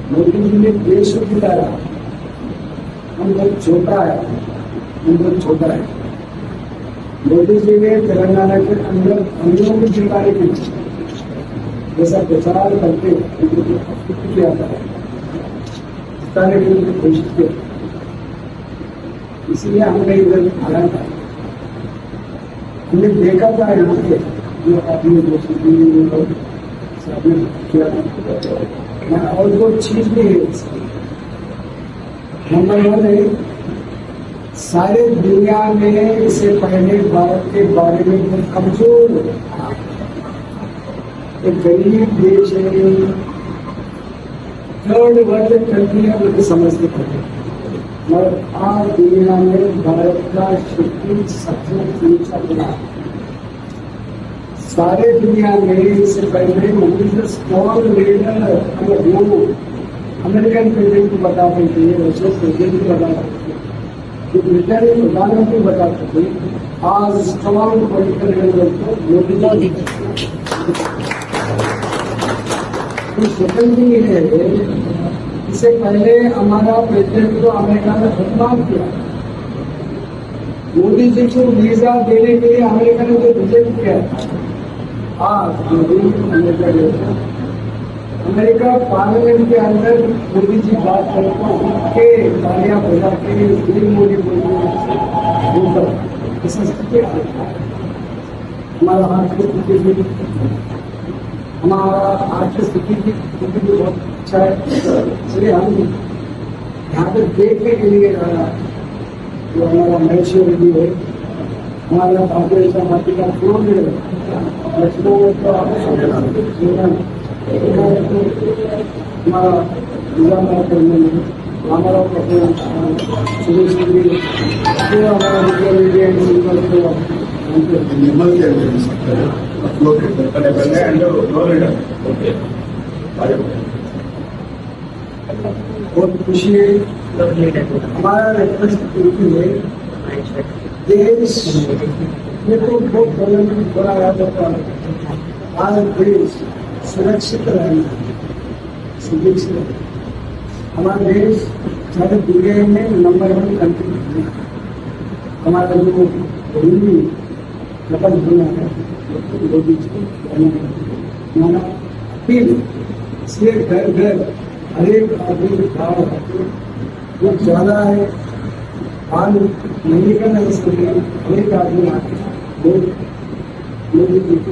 मोदी जी ने देश को जिताया। हम बहुत छोटा है, हम बहुत छोटा है। मोदी जी ने तेलंगाना के अंदर हम लोगों को जिताने के लिए जैसा प्रचार करके किया था, जिताने के लिए कोशिश की, इसलिए हमने इधर आया था। हमने देखा था यहाँ पे जो आपने किया था, और वो चीज भी है नंबर वन है, सारे दुनिया में इससे पहले भारत के बारे में बहुत कमजोर एक गरीब देश है, थर्ड वर्ल्ड कंट्री है, उनको समझते पड़े। मगर आज दुनिया में भारत का शक्ति सबसे ऊंचा बना। सारे दुनिया में इससे पहले स्मॉल लीडर अमेरिकन प्रेसिडेंट को बताते थे, रशियन प्रेसिडेंट को बताते थे, ब्रिटेन प्रधानमंत्री बताते थे। आज स्ट्रॉन्ग पॉलिटिकल लीडर को मोदी सेकंड थिंग है, इससे पहले हमारा प्रेसिडेंट को अमेरिका ने बदनाम किया। मोदी जी को वीजा देने के लिए अमेरिका ने जो रिजेक्ट किया था, आज अमेरिका पार्लियामेंट के अंदर मोदी जी बात करके तालियां बजा के मोदी बोलते हमारा आर्थिक स्थिति भी बहुत अच्छा है। इसलिए हम यहाँ पे देखने के लिए जो हमारा मैच्योर रेडी है, हमारा भारतीय जनता पार्टी का फ्लोर है, लखनऊ हमारा निजामाबाद हमारा सुरेश हमारा बहुत खुशी है। हमारा रेस्पॉन्सिबिलिटी है, देश में तो बहुत बड़ा याद होता है। आज देश सुरक्षित रहेगा, सुरक्षित हमारा देश सारे दुनिया में नंबर 1 कंट्री है। हमारा जो हिंदी खत्म होना है हमारा अपील, इसलिए घर घर हर एक आदमी वो ज्यादा है, पान नहीं करना, इसके हर एक आदमी मोदी जी को